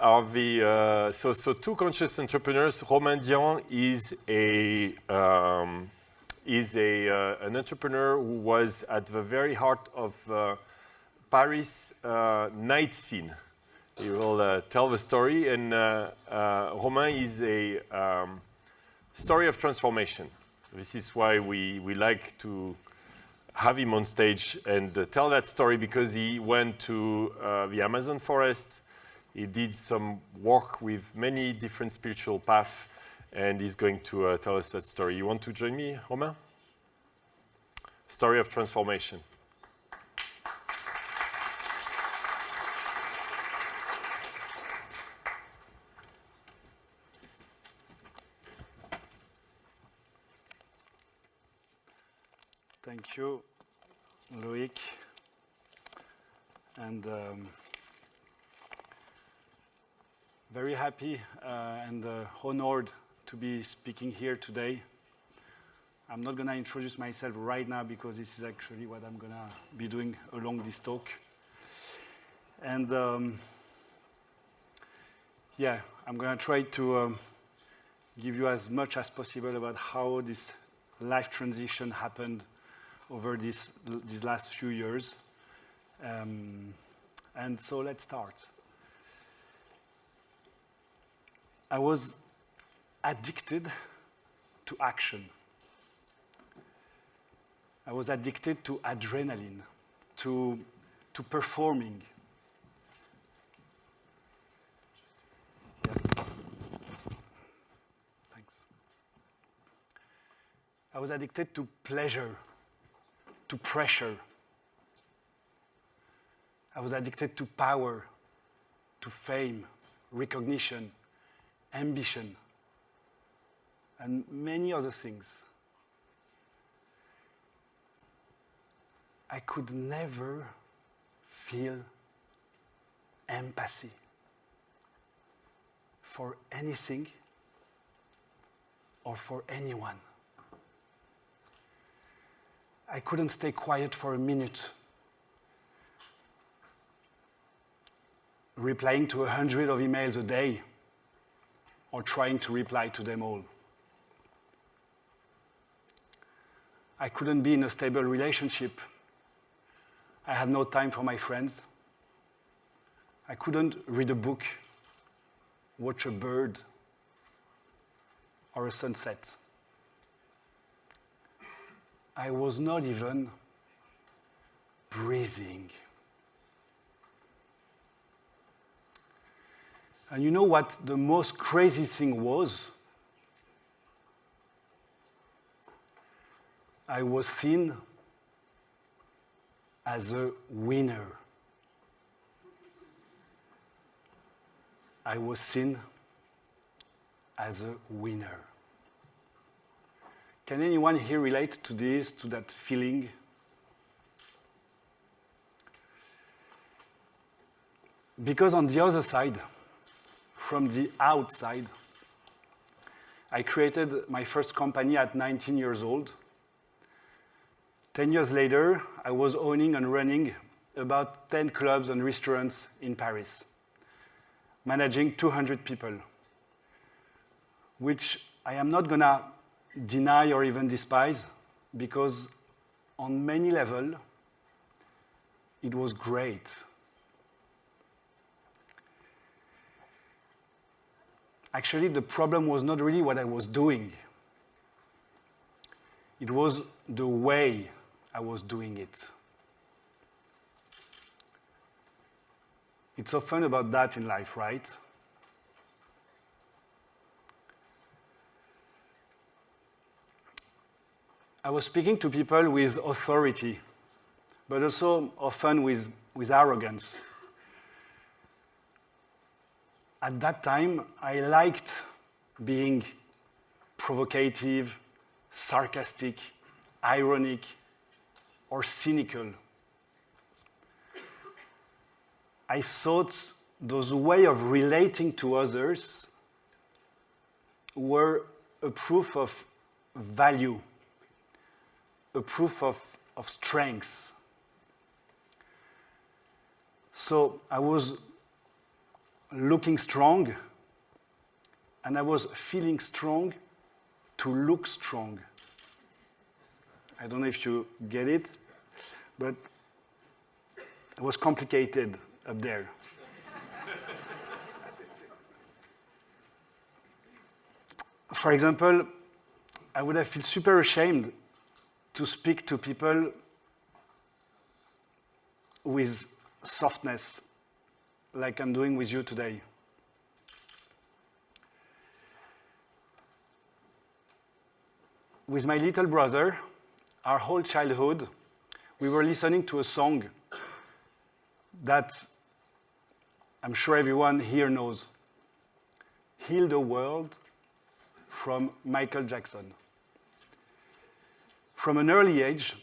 are the so two conscious entrepreneurs. Romain Dian is an entrepreneur who was at the very heart of Paris night scene. He will tell the story, and Romain is a story of transformation. This is why we like to have him on stage and tell that story, because he went to the Amazon forest. He did some work with many different spiritual paths, and he's going to tell us that story. You want to join me, Romain? Story of transformation. Thank you, Loïc, and very happy and honored to be speaking here today. I'm not going to introduce myself right now because this is actually what I'm going to be doing along this talk. And yeah, I'm going to try to give you as much as possible about how this life transition happened over these last few years. And so let's start. I was addicted to action. I was addicted to adrenaline, to performing. Yeah. Thanks. I was addicted to pleasure, to pressure. I was addicted to power, to fame, recognition, ambition, and many other things. I could never feel empathy for anything or for anyone. I couldn't stay quiet for a minute, replying to 100 of emails a day or trying to reply to them all. I couldn't be in a stable relationship. I had no time for my friends. I couldn't read a book, watch a bird, or a sunset. I was not even breathing. And you know what the most crazy thing was? I was seen as a winner. I was seen as a winner. Can anyone here relate to this, to that feeling? Because on the other side, from the outside, I created my first company at 19 years old. 10 years later, I was owning and running about 10 clubs and restaurants in Paris, managing 200 people, which I am not going to deny or even despise, because on many levels, it was great. Actually, the problem was not really what I was doing. It was the way I was doing it. It's often about that in life, right? I was speaking to people with authority, but also often with arrogance. At that time, I liked being provocative, sarcastic, ironic, or cynical. I thought those ways of relating to others were a proof of value, a proof of strength. So I was looking strong, and I was feeling strong to look strong. I don't know if you get it, but it was complicated up there. For example, I would have felt super ashamed to speak to people with softness, like I'm doing with you today. With my little brother, our whole childhood, we were listening to a song that I'm sure everyone here knows. Heal the World from Michael Jackson. From an early age,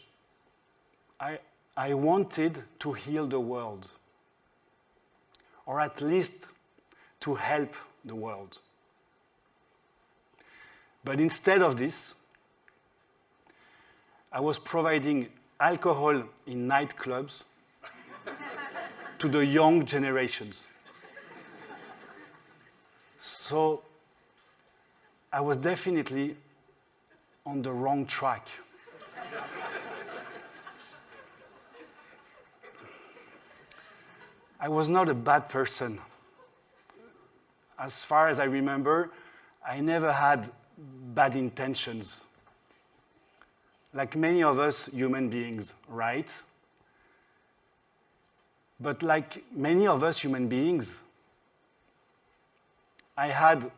I wanted to heal the world, or at least to help the world. But instead of this, I was providing alcohol in nightclubs to the young generations. So I was definitely on the wrong track. I was not a bad person. As far as I remember, I never had bad intentions. Like many of us human beings, right? But like many of us human beings, I had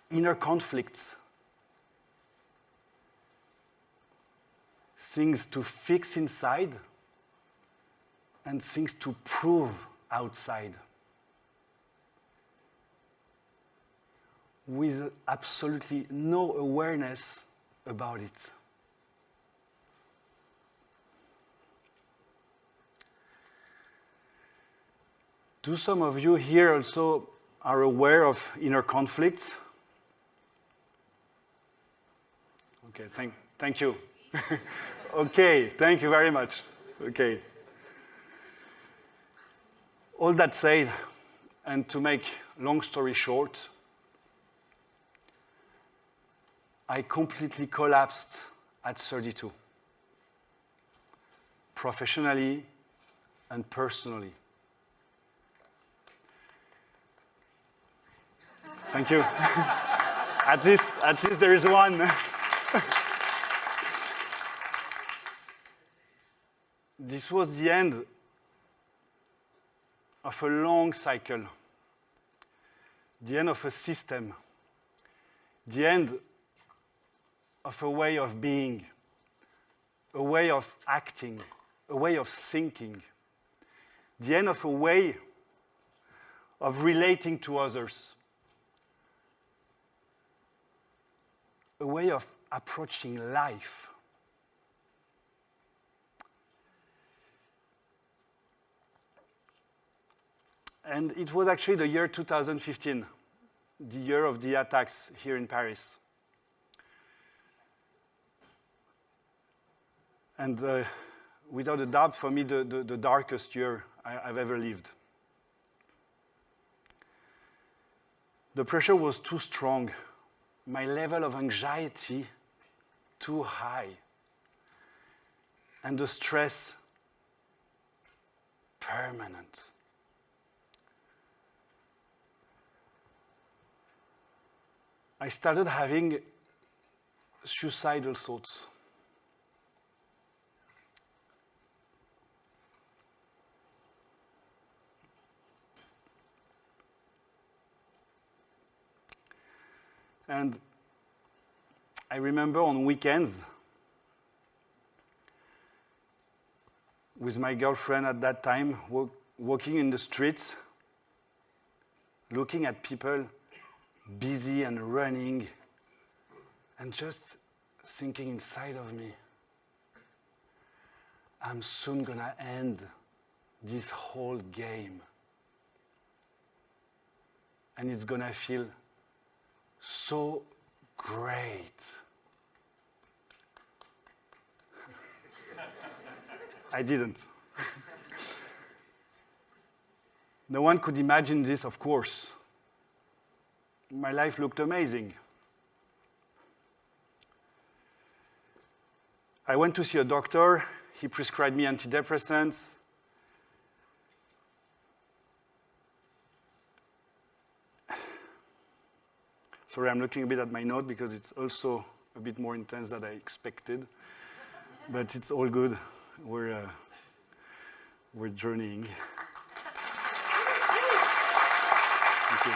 inner conflicts, things to fix inside and things to prove outside, with absolutely no awareness about it. Do some of you here also are aware of inner conflicts? Okay, thank you. Okay, thank you very much. Okay. All that said, and to make long story short, I completely collapsed at 32, professionally and personally. Thank you. At least there is one. This was the end of a long cycle, the end of a system, the end of a way of being, a way of acting, a way of thinking, the end of a way of relating to others, a way of approaching life. And it was actually the year 2015, the year of the attacks here in Paris. And without a doubt, for me, the darkest year I've ever lived. The pressure was too strong. My level of anxiety too high. And the stress permanent. I started having suicidal thoughts. And I remember on weekends, with my girlfriend at that time, walking in the streets, looking at people busy and running, and just thinking inside of me, I'm soon gonna end this whole game. And it's gonna feel so great. I didn't. No one could imagine this, of course. My life looked amazing. I went to see a doctor. He prescribed me antidepressants. Sorry, I'm looking a bit at my note because it's also a bit more intense than I expected. But it's all good. We're journeying. Thank you.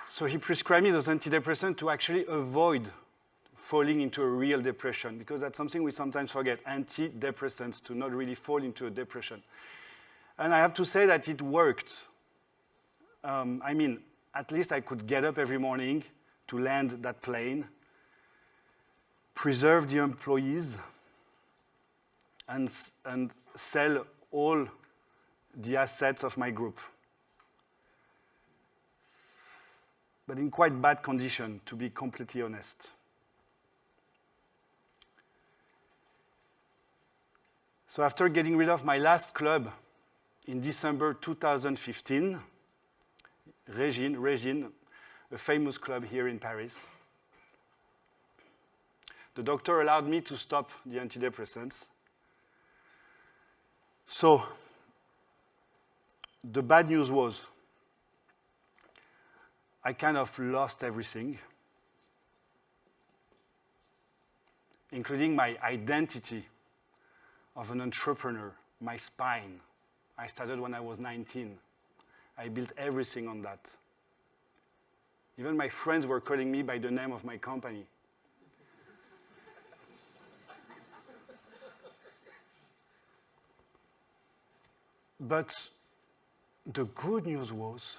So he prescribed me those antidepressants to actually avoid falling into a real depression, because that's something we sometimes forget, antidepressants, to not really fall into a depression. And I have to say that it worked. I mean, at least I could get up every morning to land that plane, preserve the employees, and sell all the assets of my group. But in quite bad condition, to be completely honest. So after getting rid of my last club in December 2015, Régine, a famous club here in Paris, the doctor allowed me to stop the antidepressants. So the bad news was I kind of lost everything, including my identity of an entrepreneur, my spine. I started when I was 19. I built everything on that. Even my friends were calling me by the name of my company. But the good news was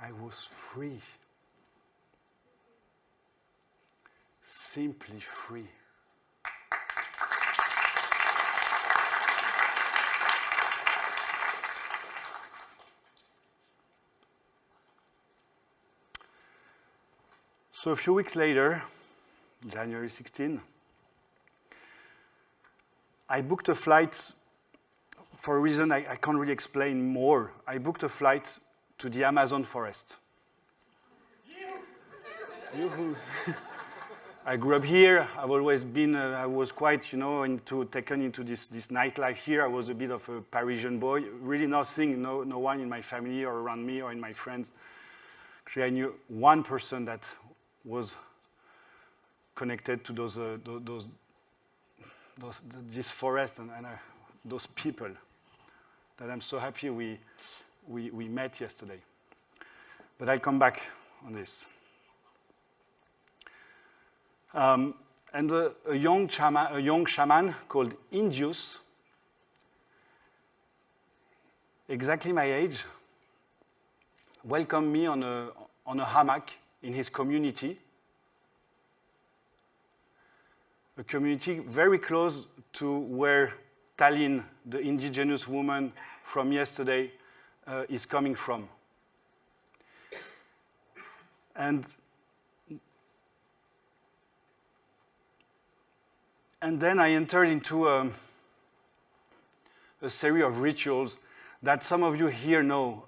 I was free. Simply free. So a few weeks later, January 16, I booked a flight for a reason I can't really explain more. I booked a flight to the Amazon forest. I grew up here. I've always been, I was quite, taken into this nightlife here. I was a bit of a Parisian boy. Really nothing, no one in my family or around me or in my friends. Actually, I knew one person that was connected to this forest and those people that I'm so happy we met yesterday. But I'll come back on this. And a young shaman called Indius, exactly my age, welcomed me on a hammock in his community, a community very close to where Tallinn, the indigenous woman from yesterday, is coming from. And then I entered into a series of rituals that some of you here know.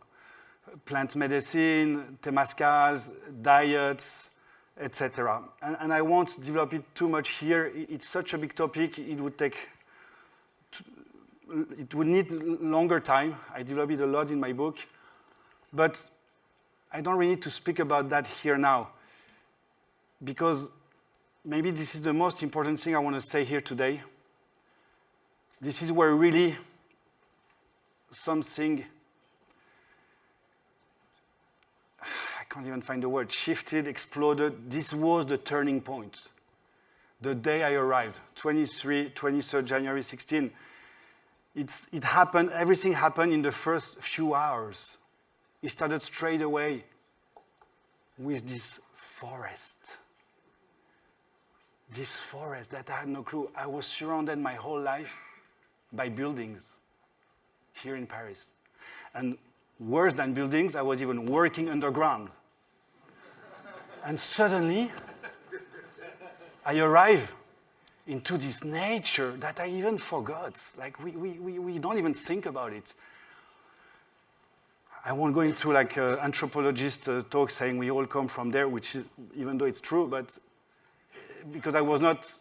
Plant medicine, temazcals, diets, etc. And I won't develop it too much here. It's such a big topic, it would need longer time. I develop it a lot in my book. But I don't really need to speak about that here now, because maybe this is the most important thing I want to say here today. This is where really something, I can't even find the word, shifted, exploded. This was the turning point. The day I arrived, 23rd January 16, it happened, everything happened in the first few hours. It started straight away with this forest. This forest that I had no clue. I was surrounded my whole life by buildings here in Paris. And worse than buildings, I was even working underground. And suddenly, I arrive into this nature that I even forgot. Like we don't even think about it. I won't go into like anthropologist talk saying we all come from there, which is, even though it's true, but because I was not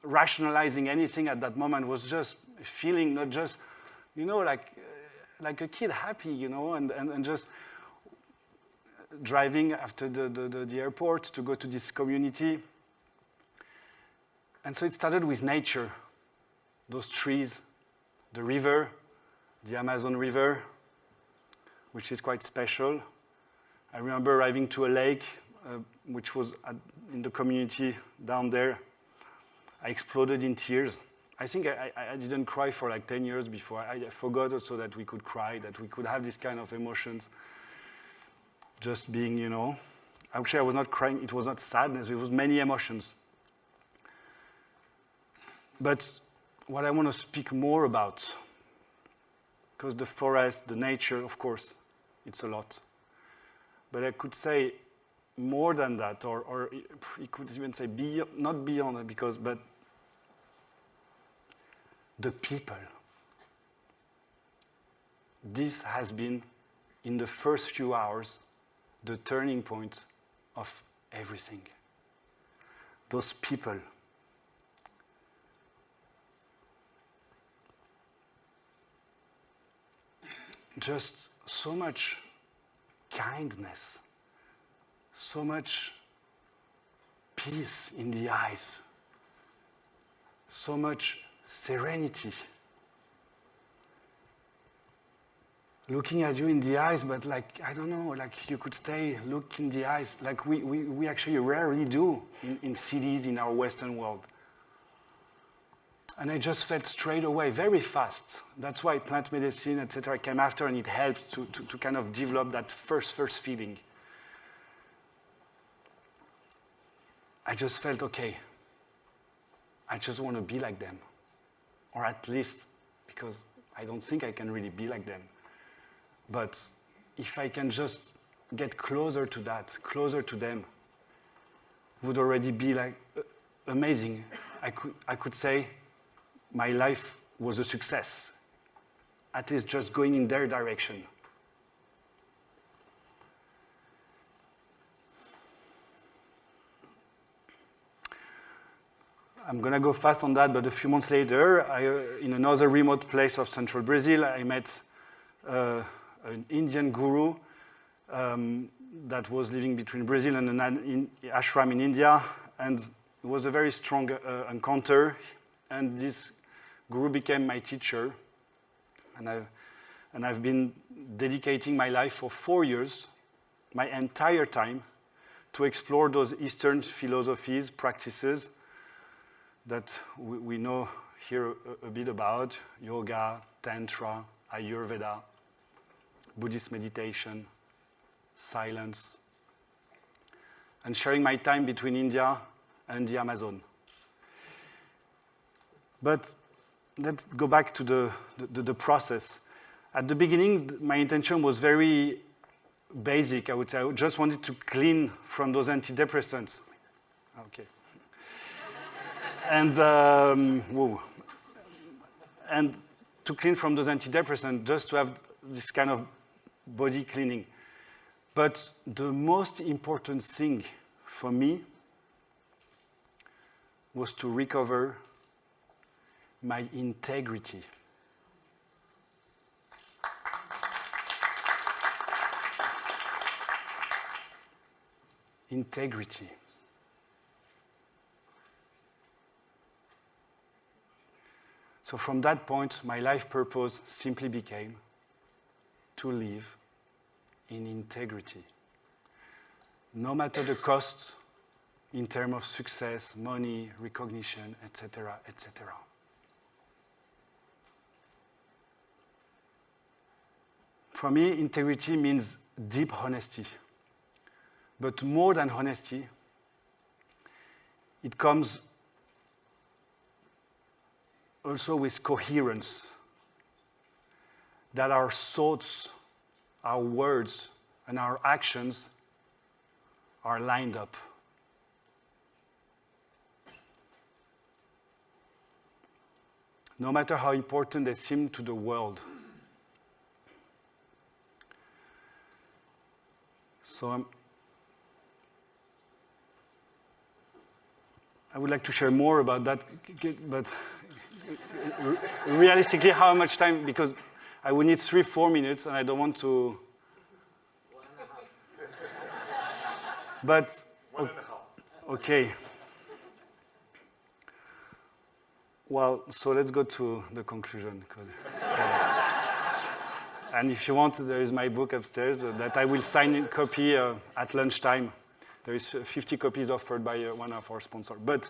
rationalizing anything at that moment, was just feeling, not just, you know, like a kid happy, you know, and just driving after the airport to go to this community. And so it started with nature, those trees, the river, the Amazon River, which is quite special. I remember arriving to a lake, which was in the community down there. I exploded in tears. I think I didn't cry for like 10 years before. I forgot also that we could cry, that we could have this kind of emotions. Just being, you know. Actually, I was not crying. It was not sadness. It was many emotions. But what I want to speak more about, because the forest, the nature, of course, it's a lot. But I could say more than that, or you could even say not beyond it, but the people. This has been, in the first few hours, the turning point of everything. Those people. Just so much kindness, so much peace in the eyes, so much serenity. Looking at you in the eyes, but like, I don't know, like you could stay, look in the eyes, like we actually rarely do in cities in our Western world. And I just felt straight away, very fast. That's why plant medicine, etc., came after, and it helped to kind of develop that first feeling. I just felt, okay, I just want to be like them. Or at least, because I don't think I can really be like them. But if I can just get closer to that, closer to them, would already be like amazing. I could say, my life was a success, at least just going in their direction. I'm going to go fast on that, but a few months later, in another remote place of central Brazil, I met an Indian guru that was living between Brazil and an ashram in India, and it was a very strong encounter, and this Guru became my teacher, and I've been dedicating my life for 4 years, my entire time, to explore those Eastern philosophies, practices that we know here a bit about: yoga, tantra, Ayurveda, Buddhist meditation, silence, and sharing my time between India and the Amazon. But let's go back to the process. At the beginning, my intention was very basic, I would say. I just wanted to clean from those antidepressants. Okay. And to clean from those antidepressants, just to have this kind of body cleaning. But the most important thing for me was to recover my integrity. Integrity. So from that point, my life purpose simply became to live in integrity. No matter the cost in terms of success, money, recognition, etc., etc. For me, integrity means deep honesty. But more than honesty, it comes also with coherence, that our thoughts, our words, and our actions are lined up. no matter how important they seem to the world. So I would like to share more about that, but realistically, how much time? Because I would need 3-4 minutes, and I don't want to. 1.5. But 1.5. okay. Well, so let's go to the conclusion. And if you want, there is my book upstairs that I will sign a copy at lunchtime. There is 50 copies offered by one of our sponsors. But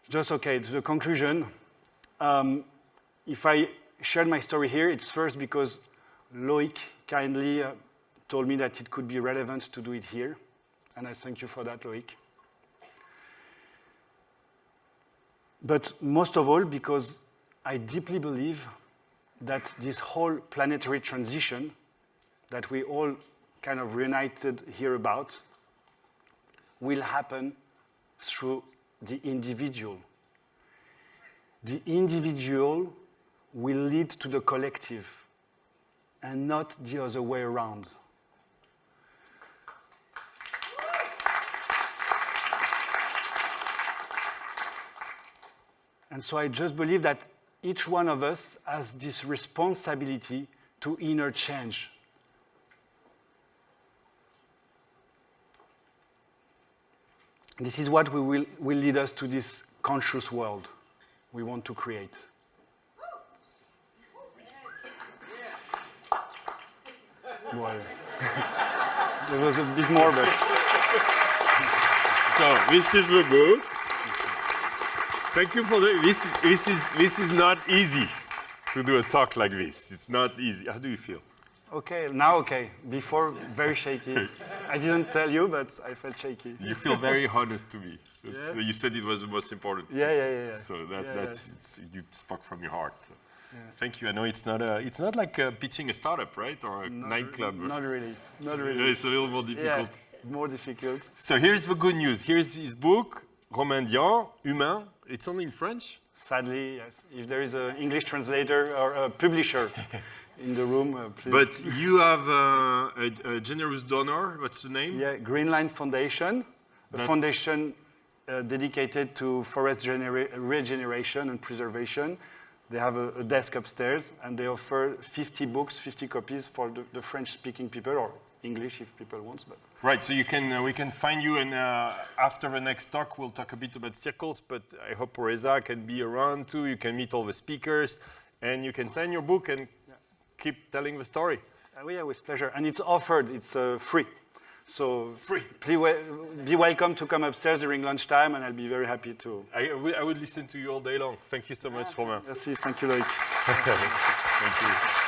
just okay, to the conclusion, if I shared my story here, it's first because Loïc kindly told me that it could be relevant to do it here. And I thank you for that, Loïc. But most of all, because I deeply believe that this whole planetary transition that we all kind of reunited here about will happen through the individual. The individual will lead to the collective and not the other way around. And so I just believe that each one of us has this responsibility to inner change. This is what will lead us to this conscious world we want to create. Well, there was a bit more, but... So this is the book. Thank you for this is not easy to do a talk like this. It's not easy. How do you feel? Okay, now okay. Before, very shaky. I didn't tell you, but I felt shaky. You feel very honest to me. Yeah. You said it was the most important. Yeah. So Yeah. you spoke from your heart. Yeah. Thank you. I know it's not like pitching a startup, right, or a nightclub. Not really. It's a little more difficult. Yeah, more difficult. So here's the good news. Here's his book, Romain Dian, Humain. It's only in French. Sadly, yes. If there is an English translator or a publisher in the room, please. But you have a generous donor. What's the name? Yeah, Green Line Foundation, a foundation dedicated to forest regeneration and preservation. They have a desk upstairs, and they offer 50 books, 50 copies for the French-speaking people, or English if people want. But Right, so you can we can find you, and after the next talk, we'll talk a bit about circles, but I hope Reza can be around too. You can meet all the speakers, and you can sign your book and keep telling the story. Yeah, with pleasure. And it's offered, it's free. So Free. Please be welcome to come upstairs during lunchtime, and I'll be very happy to. I would listen to you all day long. Thank you so much, Romain. Merci, thank you, Loïc. Thank you.